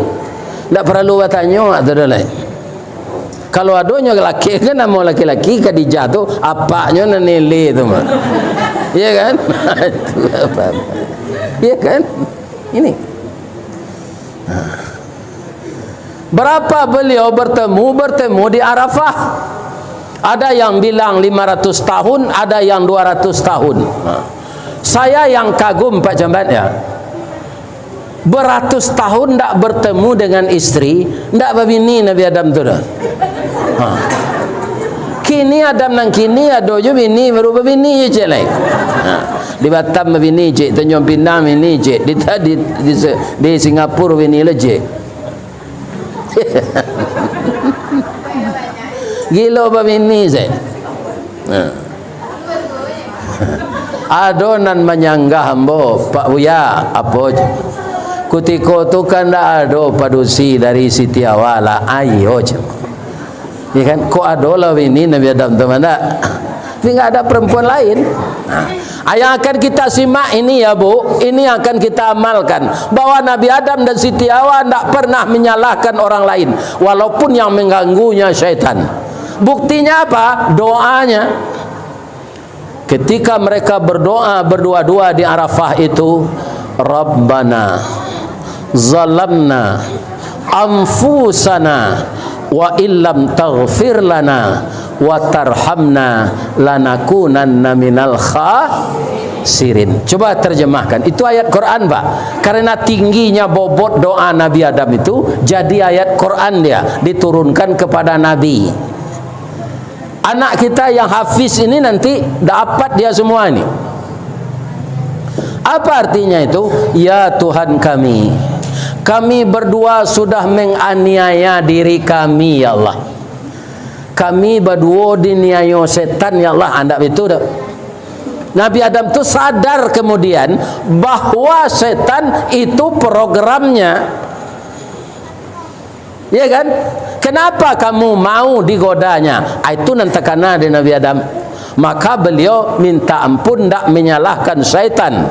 tak perlu bertanya atau lain. Kalau adanya lelaki kan nama laki-laki Khadijah tu apanya nilai tu mah. Iya kan? Itu apa? Iya kan? Ini. Berapa beliau bertemu di Arafah? Ada yang bilang 500 tahun, ada yang 200 tahun. Saya yang kagum Pak Jambat ya, beratus tahun tak bertemu dengan istri, tak berbini Nabi Adam tu dah. Kini Adam nang kini ada je bini baru berbini je cik lain. Di Batam berbini cik, Tanjung Pinang bini cik, di Singapura bini le cik. Gila berbini cik. Adonan menyanggah ambo Pak Buya apa je. Kutiko tu kan dah ada padusi dari Siti Awala ayo je. Ya kan, kok ada lah ini Nabi Adam teman tak? Tapi enggak ada perempuan lain. Yang akan kita simak ini ya Bu, ini akan kita amalkan bahwa Nabi Adam dan Siti Hawa tidak pernah menyalahkan orang lain walaupun yang mengganggunya syaitan. Buktinya apa? Doanya. Ketika mereka berdoa berdua-dua di Arafah itu, Rabbana zalamna anfusana wa illam taghfir lana wa tarhamna lanakunanna minal khasirin. Coba terjemahkan. Itu ayat Quran Pak. Karena tingginya bobot doa Nabi Adam itu, jadi ayat Quran dia diturunkan kepada Nabi. Anak kita yang hafiz ini nanti dapat dia semua ini. Apa artinya itu? Ya Tuhan kami, kami berdua sudah menganiaya diri kami ya Allah. Kami berdua diniayo setan ya Allah. Anda itu dah. Nabi Adam itu sadar kemudian bahwa setan itu programnya. Ya kan? Kenapa kamu mau digodanya? Itu nanti karena di Nabi Adam. Maka beliau minta ampun, tak menyalahkan syaitan.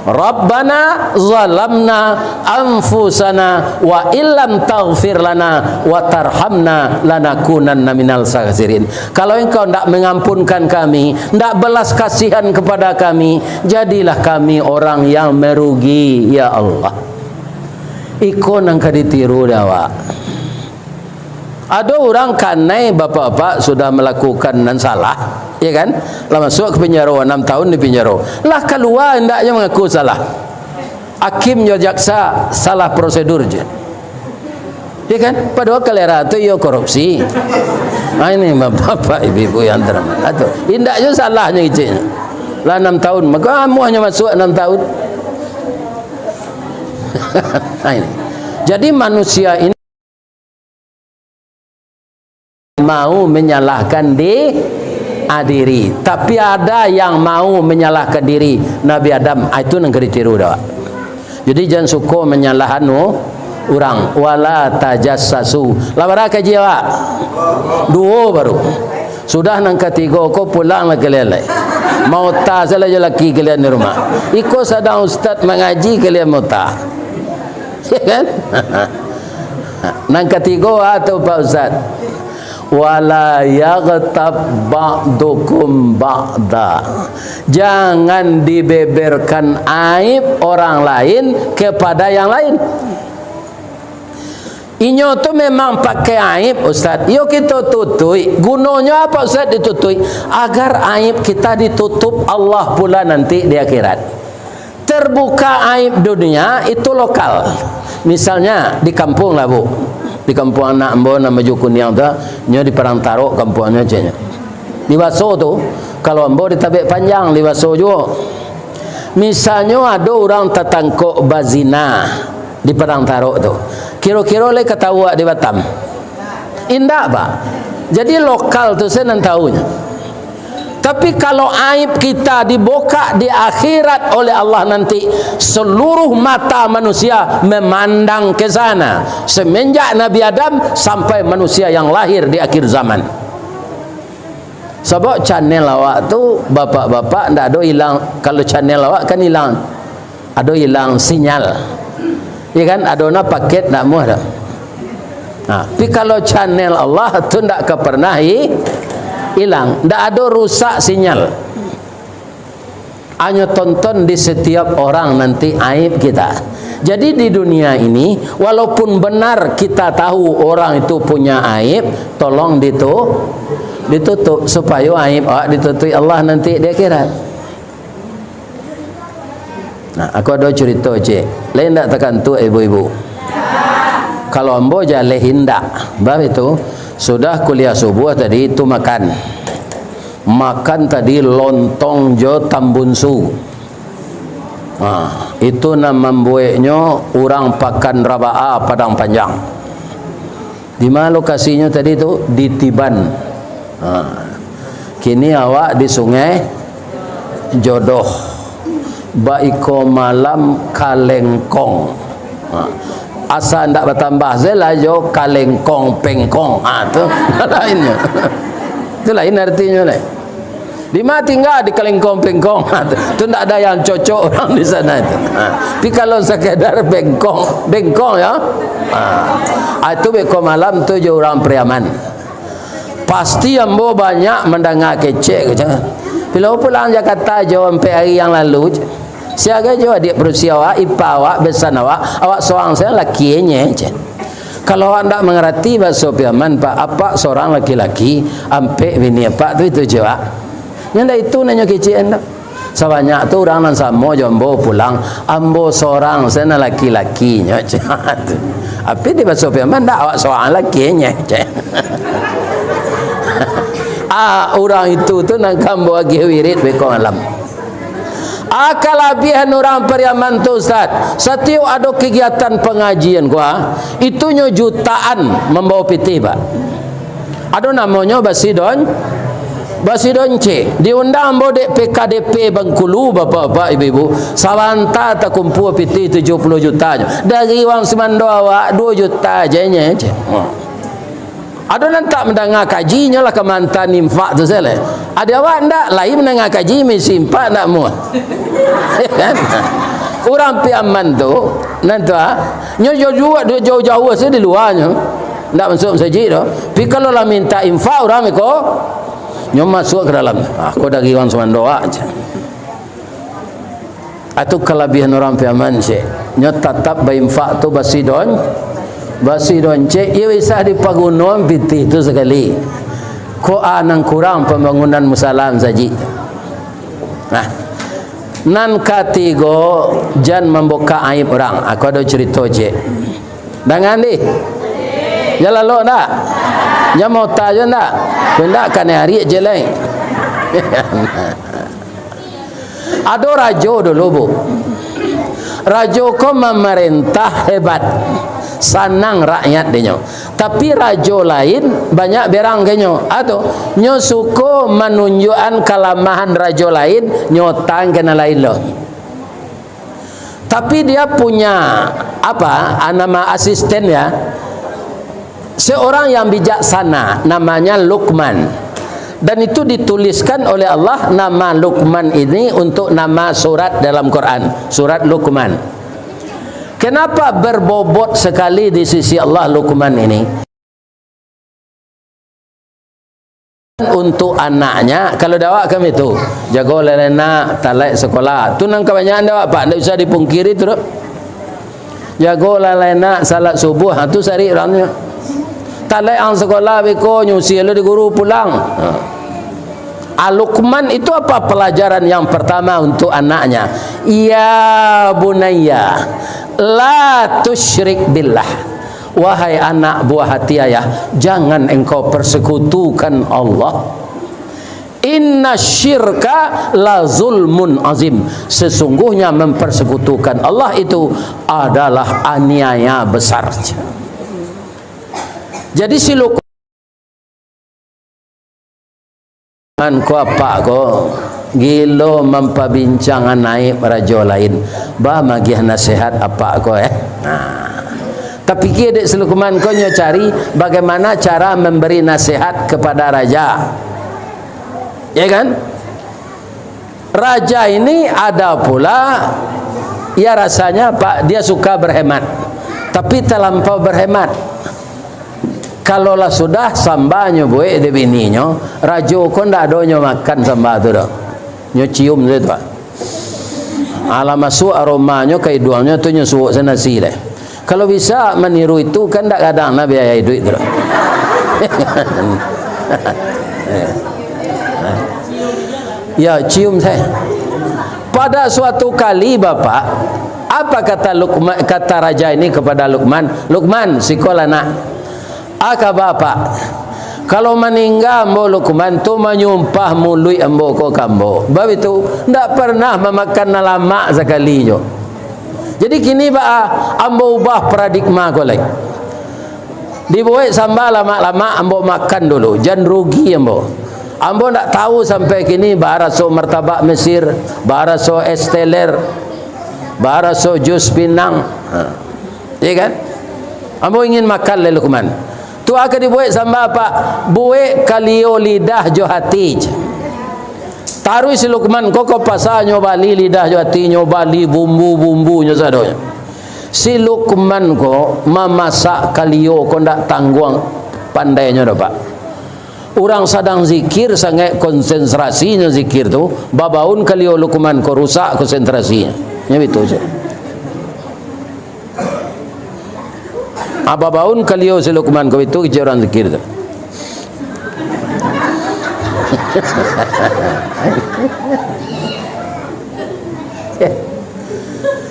Rabbana zalamna anfusana wa illam taghfir lana wa tarhamna lanakunanna minal khasirin. Kalau engkau tidak mengampunkan kami, tidak belas kasihan kepada kami, jadilah kami orang yang merugi ya Allah. Iko nang kaditiru dawa. Ada orang kanai bapak-bapak sudah melakukan nan salah, ya kan? Lah masuk ke penjara 6 tahun di penjara. Lah keluar hendaknya mengaku salah. Hakim yo jaksa salah prosedur je. Ya kan? Padahal kelera tu yo korupsi. Ini bapak ibu yang terhormat. Atuh, hendaknya salahnya icenya. Lah 6 tahun, maka kamu hanya masuk 6 tahun. Nah ini. Jadi manusia ini mau menyalahkan diri, tapi ada yang mau menyalahkan diri. Nabi Adam itu nang ditiru dah. Jadi jangan suka menyalahkan orang. Wala tajassasu. Labara kaji awak. Dua baru. Sudah nang ketiga ko pulang lah kelele. Mau ta salah je laki kalian di rumah. Iko sedang ustaz mengaji kalian mau ta. Ya kan? Nang ketiga atau Pak Ustaz? Wala yaghtab ba'dukum ba'da. Jangan dibeberkan aib orang lain kepada yang lain. Inyo tu memang pakai aib Ustaz. Yo kita tutui. Gunanya apa Ustaz ditutui? Agar aib kita ditutup Allah pula nanti di akhirat. Terbuka aib dunia itu lokal. Misalnya di kampung lah Bu. Di kampung anak ambo nama Jukuniang tu, nyo di Perantaro kampungnya cenya. Di Waso tu, kalau ambo di Tabek Panjang di Waso juga. Misalnya ada orang tertangkap bazina di Perantaro tu, kira-kira le ketawa di Batam. Indah Pak. Jadi lokal tu saya nan tahunya. Tapi kalau aib kita dibuka di akhirat oleh Allah nanti, seluruh mata manusia memandang ke sana. Semenjak Nabi Adam sampai manusia yang lahir di akhir zaman. Sebab channel awak tu bapak-bapak ndak ada hilang. Kalau channel awak kan hilang. Ada hilang sinyal. Ya kan? Ada paket ndak muah dah. Nah, tapi kalau channel Allah tu ndak pernah hilang, tidak ada rusak sinyal. Hanya tonton di setiap orang nanti aib kita. Jadi di dunia ini, walaupun benar kita tahu orang itu punya aib, tolong ditutup supaya aib ditutupi Allah nanti di akhirat. Nah, aku ada cerita cik, lain tak tekan tu ibu-ibu. Kalau ambo jale hindak, bab itu sudah kuliah subuh tadi itu makan tadi lontong jo tambunsu. Itu nama membuatnya orang pakan rabaa Padang Panjang. Di mana lokasinya tadi itu? Di Tiban. Kini awak di Sungai Jodoh. Baiko malam Kalengkong. Asa ndak bertambah zela jo Kalengkong pengkong. Tu lainnya. Itu lain artinya lah. Di mana tinggal di Kalengkong pengkong. Tu ndak ada yang cocok orang di sana itu. Tapi kalau sekedar bengkong ya. Itu beko malam tu jo orang Priaman. Pasti ambo banyak mendengar kecek. Bila pulang Jakarta jo sampai hari yang lalu. Siaga jo adik berusia awak, ipa awak, besan awak seorang saya lakinya. Kalau anda mengerti bahasa Priaman, Pak, apa seorang laki-laki ampe bini apa tu itu jawab. Yang itu nanya kecil anda. Sebanyak tu orang nan samo jombo pulang, ambo seorang saya laki-lakinya. Apa di bahasa Priaman dak awak seorang lakinya. Orang itu tu nak kambo lagi wirid beko malam. Kelebihan orang Priaman tu Ustaz, setiap ada kegiatan pengajian gua itunya jutaan membawa piti Pak. Ada namanya Basidon C. Diundang bodek PKDP Bengkulu bapak-bapak ibu-ibu. Sawanta tak kumpul piti 70 juta. Dari wang semando awak 2 juta ajanya. Ada nan tak mendengar kajinya lah ke mantan infak tu saya. Ada awak ndak lain mendengar kaji mesti infak ndak mu. Kan? Orang Priaman tu nanti jauh-jauh saya di luarnya. Ndak masuk masjid tu. Tapi kalau lah minta infak orang iko nyom masuk ke dalam. Aku dari orang Semandoa aja. Itu kelebihan orang Priaman sih. Nyo tetap berinfak tu Basidon cek ia bisa di pagunon piti itu sekali. Ko anang kurang pembangunan musalam saji. Nah, nan katigo jan membuka aib orang. Aku ada cerita cek. Dengan di. Ya lalu ndak? Ya mau tahu ndak? Benda kan hari je lain. Ada raja dulu bu. Raja ko memerintah hebat. Sanang rakyat dia. Tapi raja lain banyak berang kenyo. Atau nyo suko menunjukkan kelemahan raja lain nyotang kena lain loh. Tapi dia punya apa? Nama asisten ya. Seorang yang bijaksana namanya Luqman. Dan itu dituliskan oleh Allah nama Luqman ini untuk nama surat dalam Quran, surat Luqman. Kenapa berbobot sekali di sisi Allah Luqman ini? Untuk anaknya, kalau dawak kami tu jago lelena talai sekolah. Tu nang kebanyakan dawak Pak, tidak bisa dipungkiri tu. Jago lelena salat subuh, tu sari orangnya. Talai ang sekolah beko nyusi lu di guru pulang. Luqman itu apa pelajaran yang pertama untuk anaknya? Ya bunayya la tusyrik billah. Wahai anak buah hati ayah, jangan engkau persekutukan Allah. Inna syirka la zulmun azim. Sesungguhnya mempersekutukan Allah itu adalah aniaya besar. Jadi si Luqman ko apa ko gilo mempabincangan naik raja lain ba magih nasihat apa ko tapi kia dek Luqman ko nyo cari bagaimana cara memberi nasihat kepada raja, ya kan? Raja ini ada pula ya rasanya Pak, dia suka berhemat tapi terlampau berhemat. Kalau lah sudah sambanya buat de bininya, rajo kon dak adonyo makan sambal tu dah. Nyo cium tu Pak. Ala masuk aromanya ke hidungnya tu nyusuh senasi deh. Kalau bisa meniru itu kan tak kadang nak biaya duit tu. Ya, cium saya. Pada suatu kali Bapak, apa kata Luqman, kata raja ini kepada Luqman, Luqman sekolah nak. Aka Bapak, kalau meninggal ambo Luqman tu menyumpah mulut ambo ko kambo. Sebab itu ndak pernah memakan lama sekali jo. Jadi kini Pak, ambo ubah paradigma ko lagi. Dibuat sambal lama-lama ambo makan dulu, jangan rugi ambo. Ambo ndak tahu sampai kini baraso martabak Mesir, baraso esteller, baraso jus Pinang. Ya kan? Ambo ingin makan le Luqman. Tu akan dibuat sambal Pak, buat kalio lidah jo hati. Taruh si Luqman koko pasal nyobali lidah jo hati, nyobali bumbu-bumbu nyosadonya. Si Luqman ko memasak kalio ko ndak tangguang pandainya dah Pak. Orang sedang zikir sangat konsentrasinya zikir tu, babaun kalio Luqman ko rusak konsentrasinya. Ya betul je. Babaun kalio si Luqman ko itu je orang zikir tu.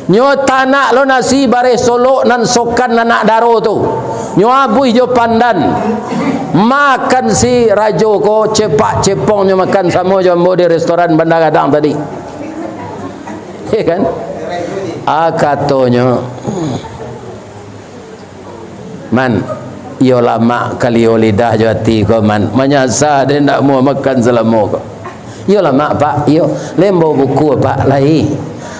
Nyo tanak lo nasi bare solok nan sokan nanak daro tu. Nyo abui jo pandan. Makan si rajo ko cepak cepong nyo makan sama jombo di restoran Bandar Gadang tadi. Ya kan? Katonyo. Man, yo lama kali yo lidah jo hati ko man. Menyasa dia nak mau makan selama ko. Yo lama Pak, yo lembo buku Pak lahi.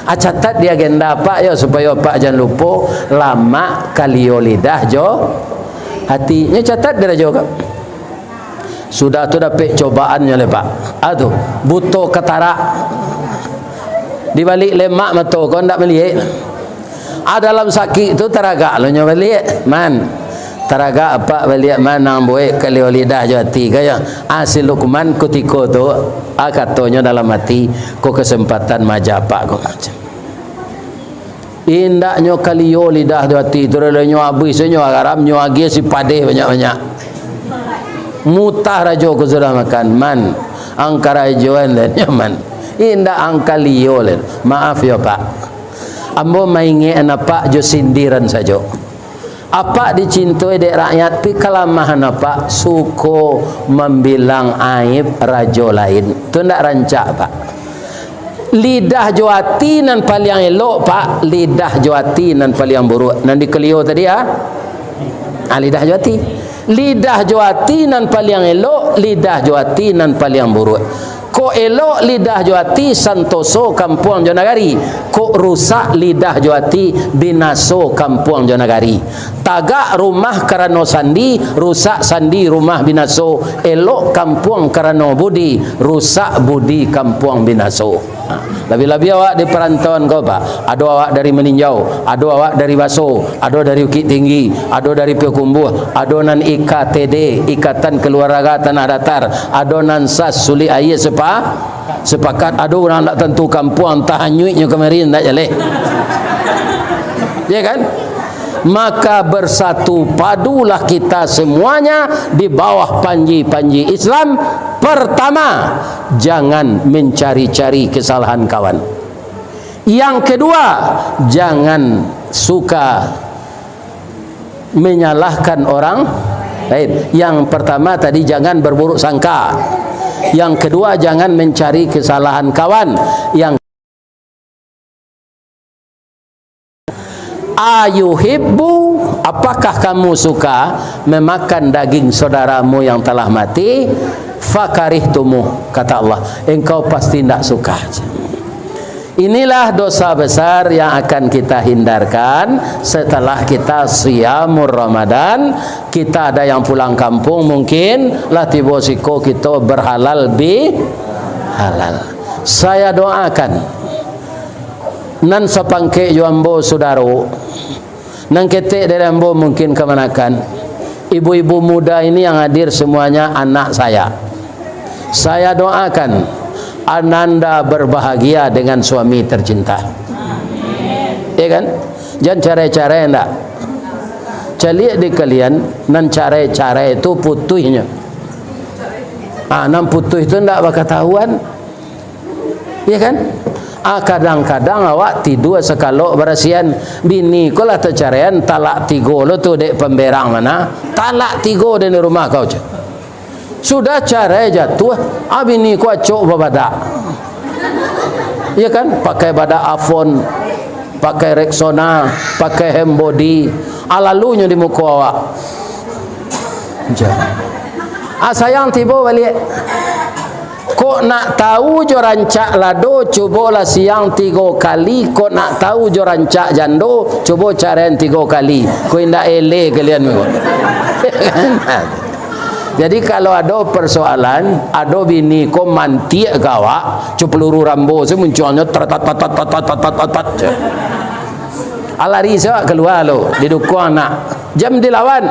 Catat di agenda Pak ya supaya Pak jangan lupa lama kalio lidah jo hatinya catat dia juga. Sudah tu dapat cobaannya le Pak. Aduh, buto ketara. Di balik lemak mato kau ndak melihat. Dalam sakit tu teraga lo nya balik. Man. Teraga apa balik mana boy kalio lidah jo hati kaya. Si Luqman kutiko tu katanya dalam hati ko kesempatan majapa ko macam. Indaknya kalio lidah jo hati tu nyo abis nyo garam nyo agi si pade banyak-banyak. Mutah rajo ko sudah makan man. Angkara joan le nyaman. Indak angkalio le. Maaf ya Pak. Ambo mainge apa jo sindiran saja. Apa dicintai dek rakyat pi kelamahan apa suko membilang aib rajo lain. Tu ndak rancak Pak. Lidah joati nan paling elok Pak, lidah joati nan paling buruk. Nan dikelio tadi lidah joati. Lidah joati nan paling elok, lidah joati nan paling buruk. Ko elok lidah joati santoso kampung jonagari, ko rusak lidah joati binaso kampung jonagari. Tagak rumah karena sandi, rusak sandi rumah binaso. Elok kampung karena budi, rusak budi kampung binaso. Lebih-lebih awak di perantauan kau Pak. Ada awak dari Meninjau, ada awak dari Baso, ada dari Bukit Tinggi, ada dari Piokumbuh, ada nan IKTD, Ikatan Keluarga Tanah Datar, ada nan SAS Suli Air sepakat, ada orang nak tentu kampung tahanyuitnya kemarin tak jaleh. Ya kan? Maka bersatu padulah kita semuanya di bawah panji-panji Islam. Pertama, jangan mencari-cari kesalahan kawan. Yang kedua, jangan suka menyalahkan orang lain. Yang pertama tadi jangan berburuk sangka. Yang kedua jangan mencari kesalahan kawan. Yang ayuhibbu, apakah kamu suka memakan daging saudaramu yang telah mati? Fakarihtumu, kata Allah, engkau pasti tidak suka. Inilah dosa besar yang akan kita hindarkan setelah kita siyamur Ramadan. Kita ada yang pulang kampung, mungkin lah tibosiko kita berhalal bi halal. Saya doakan nan sapangke juambo saudaro, nan ketek dari ambo mungkin kemanakan. Ibu-ibu muda ini yang hadir semuanya anak saya. Saya doakan ananda berbahagia dengan suami tercinta. Ya kan? Jangan cara-cara enggak. Cari di kalian nan cara-cara itu putuhnya. Nan putuh itu enggak bakatahuan. Ya kan? Kadang-kadang awak tidur sekalok berasian bini ko lah tercarian talak tiga lo tu dek pemberang mana talak tiga di rumah kau je sudah cara jatuh bini ko acok babadak ya kan pakai badak afon pakai Rexona pakai Hembody alalunya di muka awak sayang tiba balik. Kok nak tahu jo rancak lado cobalah siang 3 kali. Kok nak tahu jo rancak jando coba carian 3 kali. Kau indah ele kalian mengko. Jadi kalau ada persoalan, ada bini kau mantik gawak, cu peluru Rambo semunculnya tat. Alari saya keluar lo di duku anak. Jam dilawan.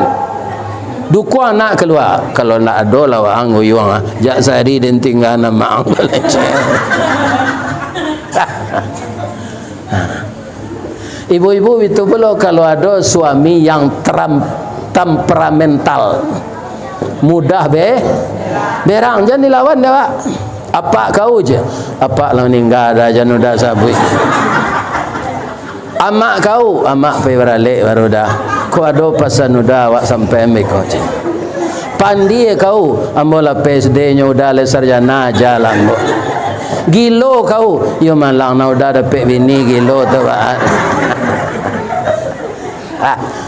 Duku anak keluar. Kalau nak ada lah wang uyuang jak sehari dan tinggal nama ang ibu-ibu itu pula kalau ada suami yang temperamental mudah berang jangan dilawan dia pak. Apa kau je apa lah meninggal dah jangan udah sabui amak kau amak pergi beralik baru dah kau ada pasal udah awak sampai ambil kau je pandi kau ambola PSD nya udah le sarjana jalan bo gilo kau yo malang na udah dapat bini gilo tu pak.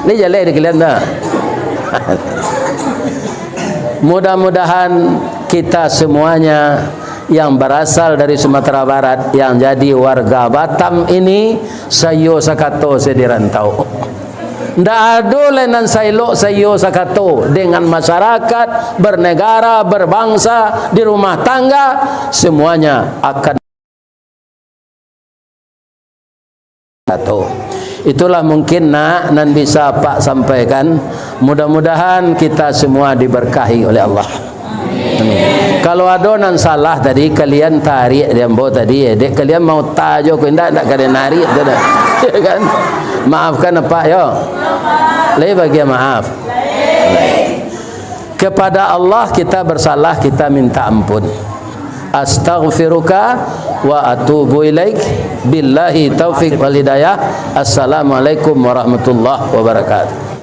Ni jalan kalian dah. Mudah-mudahan kita semuanya yang berasal dari Sumatera Barat yang jadi warga Batam ini sayo sakato sedirantau. Ndak ada lenan sailok sayo sakato dengan masyarakat, bernegara, berbangsa, di rumah tangga semuanya akan satu. Itulah mungkin nan bisa Pak sampaikan. Mudah-mudahan kita semua diberkahi oleh Allah. Amin. Kalau ada nan salah tadi kalian tarik dia bawa tadi dek kalian mau tajo ko ndak kalian narik tu dah. Ya kan? Maafkan apa yo? Lai bagi maaf. Kepada Allah kita bersalah, kita minta ampun. Astaghfiruka wa atubu ilaik. Billahi taufiq wal hidayah. Assalamualaikum warahmatullahi wabarakatuh.